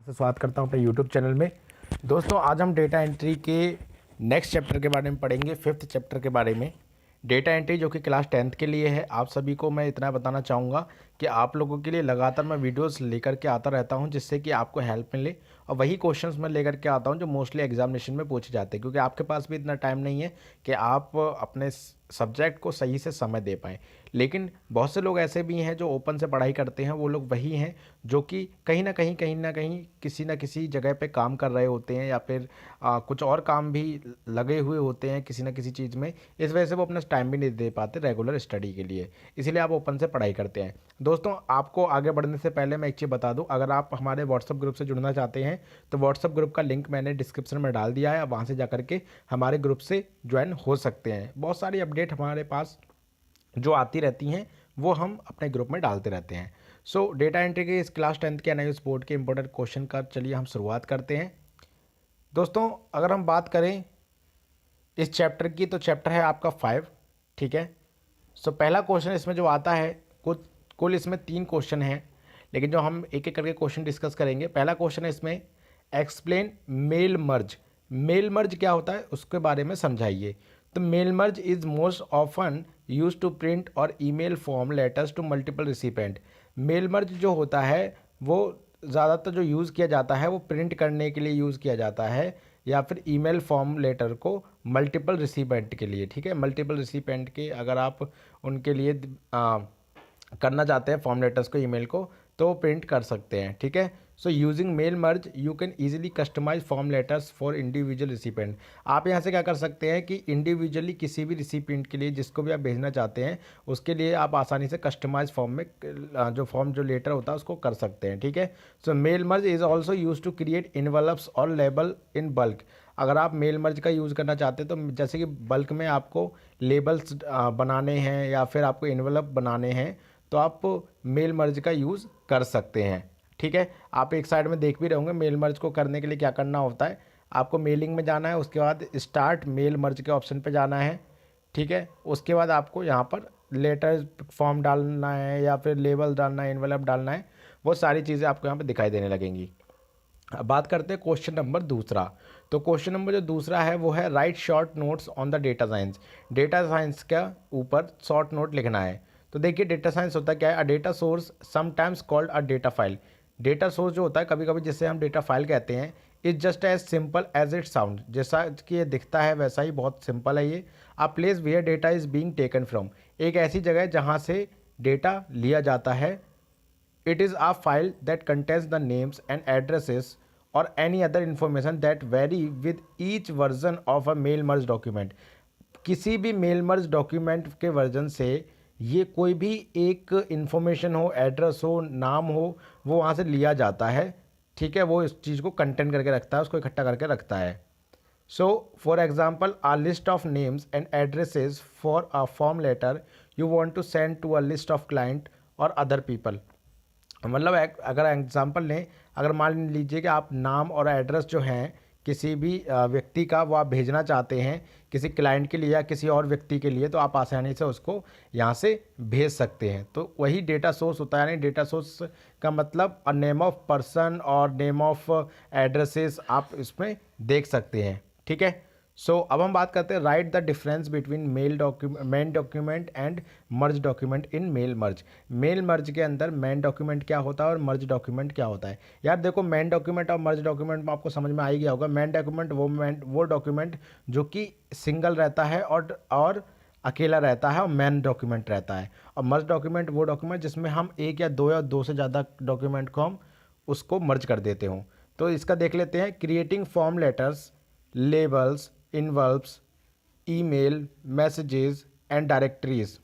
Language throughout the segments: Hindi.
से स्वागत करता हूं अपने यूट्यूब चैनल में। दोस्तों आज हम डेटा एंट्री के नेक्स्ट चैप्टर के बारे में पढ़ेंगे, 5th चैप्टर के बारे में। डेटा एंट्री जो कि क्लास 10th के लिए है। आप सभी को मैं इतना बताना चाहूँगा कि आप लोगों के लिए लगातार मैं वीडियोस लेकर के आता रहता हूं, जिससे कि आपको हेल्प मिले और वही क्वेश्चंस मैं लेकर के आता हूं जो मोस्टली एग्जामिनेशन में पूछे जाते हैं, क्योंकि आपके पास भी इतना टाइम नहीं है कि आप अपने सब्जेक्ट को सही से समय दे पाएँ। लेकिन बहुत से लोग ऐसे भी हैं जो ओपन से पढ़ाई करते हैं, वो लोग वही हैं जो कि कहीं ना कहीं किसी न किसी जगह पे काम कर रहे होते हैं या फिर कुछ और काम भी लगे हुए होते हैं किसी न किसी चीज़ में। इस वजह से वो अपना टाइम भी नहीं दे पाते रेगुलर स्टडी के लिए, इसीलिए आप ओपन से पढ़ाई करते हैं। दोस्तों आपको आगे बढ़ने से पहले मैं एक चीज़ बता दूं, अगर आप हमारे व्हाट्सअप ग्रुप से जुड़ना चाहते हैं तो व्हाट्सअप ग्रुप का लिंक मैंने डिस्क्रिप्शन में डाल दिया है। आप वहाँ से जा करके हमारे ग्रुप से ज्वाइन हो सकते हैं। बहुत सारी अपडेट हमारे पास जो आती रहती हैं वो हम अपने ग्रुप में डालते रहते हैं। सो डेटा एंट्री के इस क्लास 10th के एनआईओएस बोर्ड के इंपॉर्टेंट क्वेश्चन का चलिए हम शुरुआत करते हैं। दोस्तों अगर हम बात करें इस चैप्टर की तो चैप्टर है आपका 5, ठीक है। सो पहला क्वेश्चन इसमें जो आता है, कुल इसमें 3 क्वेश्चन हैं, लेकिन जो हम एक एक करके क्वेश्चन डिस्कस करेंगे। पहला क्वेश्चन है इसमें explain mail merge. Mail merge क्या होता है उसके बारे में समझाइए। तो mail merge is most often use to print और email form letters to multiple recipient. Mail merge जो होता है वो ज़्यादातर जो यूज़ किया जाता है वो प्रिंट करने के लिए यूज़ किया जाता है या फिर ईमेल फॉर्म लेटर को मल्टीपल रिसिपेंट के लिए, ठीक है। मल्टीपल रिसिपेंट के अगर आप उनके लिए करना चाहते हैं फॉर्म लेटर्स को, ईमेल को, तो प्रिंट कर सकते हैं, ठीक है। So using mail merge you can easily customise form letters for individual recipient. आप यहाँ से क्या कर सकते हैं कि इंडिविजुअली किसी भी रिसिपेंट के लिए जिसको भी आप भेजना चाहते हैं उसके लिए आप आसानी से कस्टमाइज फॉर्म में जो लेटर होता है उसको कर सकते हैं, ठीक है। So mail merge is also use to create envelopes और लेबल इन बल्क। अगर आप मेल मर्ज का यूज़ करना चाहते हैं तो जैसे कि बल्क में आपको लेबल्स बनाने हैं या फिर आपको इन्वेलप बनाने हैं तो आप मेल मर्ज का यूज़ कर सकते हैं, ठीक है। आप एक साइड में देख भी रहे होंगे मेल मर्ज को करने के लिए क्या करना होता है। आपको मेलिंग में जाना है, उसके बाद स्टार्ट मेल मर्ज के ऑप्शन पे जाना है, ठीक है। उसके बाद आपको यहाँ पर लेटर फॉर्म डालना है या फिर लेबल डालना है, इन्वेलप डालना है, वो सारी चीज़ें आपको यहाँ पर दिखाई देने लगेंगी। अब बात करते हैं क्वेश्चन नंबर दूसरा। तो क्वेश्चन नंबर जो दूसरा है वो है right short notes on the data science. Data science का ऊपर शॉर्ट नोट लिखना है। तो देखिए डेटा साइंस होता क्या है, a data source sometimes called a data file. Data source जो होता है कभी कभी जिसे हम डेटा फाइल कहते हैं, is just as simple as it sound. जैसा कि ये दिखता है वैसा ही बहुत सिंपल है ये। A place where data is being taken from, एक ऐसी जगह है जहाँ से डेटा लिया जाता है। It is a file that contains the names and addresses or any other information that vary with each version of a mail merge document। किसी भी मेल मर्ज डॉक्यूमेंट के वर्जन से ये कोई भी एक इंफॉर्मेशन हो, एड्रेस हो, नाम हो, वो वहाँ से लिया जाता है, ठीक है। वो इस चीज़ को कंटेंट करके रखता है, उसको इकट्ठा करके रखता है। So for example a list of names and addresses for a form letter you want to send to a list of client और अदर पीपल। मतलब अगर एग्जांपल लें, अगर मान लीजिए कि आप नाम और एड्रेस जो हैं किसी भी व्यक्ति का वो आप भेजना चाहते हैं किसी क्लाइंट के लिए या किसी और व्यक्ति के लिए, तो आप आसानी से उसको यहाँ से भेज सकते हैं। तो वही डेटा सोर्स होता है, यानी डेटा सोर्स का मतलब नेम ऑफ पर्सन और नेम ऑफ एड्रेसेस आप इसमें देख सकते हैं, ठीक है। सो अब हम बात करते हैं right the difference between main document and merge document in mail merge. Mail merge के अंदर मेन डॉक्यूमेंट क्या होता है और मर्ज डॉक्यूमेंट क्या होता है। यार देखो मेन डॉक्यूमेंट और मर्ज डॉक्यूमेंट में आपको समझ में आ ही गया होगा। मेन डॉक्यूमेंट वो डॉक्यूमेंट जो कि सिंगल रहता है और अकेला रहता है और मेन डॉक्यूमेंट रहता है। और मर्ज डॉक्यूमेंट वो डॉक्यूमेंट जिसमें हम एक या दो से ज़्यादा डॉक्यूमेंट को हम उसको मर्ज कर देते हों। तो इसका देख लेते हैं। Creating form letters, labels, envelopes, email, messages and directories,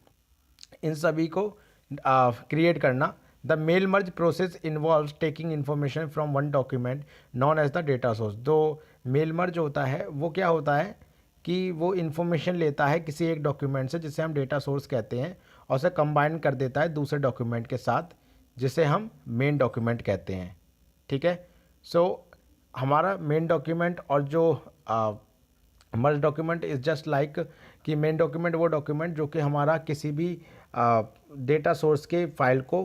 इन सभी को क्रिएट करना। The mail merge process involves taking information from one document known as the data source. जो मेल मर्ज होता है वो क्या होता है कि वो इन्फॉर्मेशन लेता है किसी एक डॉक्यूमेंट से जिसे हम डेटा सोर्स कहते हैं और उसे कंबाइन कर देता है दूसरे डॉक्यूमेंट के साथ जिसे हम मेन डॉक्यूमेंट कहते हैं, ठीक है। सो हमारा मेन डॉक्यूमेंट और जो मर्ज डॉक्यूमेंट इज़ जस्ट लाइक कि मेन डॉक्यूमेंट वो डॉक्यूमेंट जो कि हमारा किसी भी डेटा सोर्स के फाइल को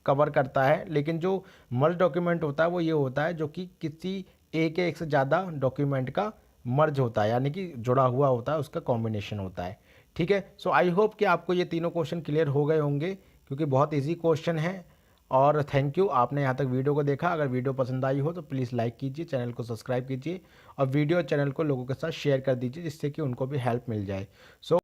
कवर करता है। लेकिन जो मर्ज डॉक्यूमेंट होता है वो ये होता है जो कि किसी एक से ज़्यादा डॉक्यूमेंट का मर्ज होता है, यानी कि जुड़ा हुआ होता है, उसका कॉम्बिनेशन होता है। ठीक है, सो आई होप कि आपको ये तीनों क्वेश्चन क्लियर हो गए होंगे, क्योंकि बहुत इजी क्वेश्चन है। और थैंक यू, आपने यहाँ तक वीडियो को देखा। अगर वीडियो पसंद आई हो तो प्लीज़ लाइक कीजिए, चैनल को सब्सक्राइब कीजिए और वीडियो चैनल को लोगों के साथ शेयर कर दीजिए, जिससे कि उनको भी हेल्प मिल जाए। सो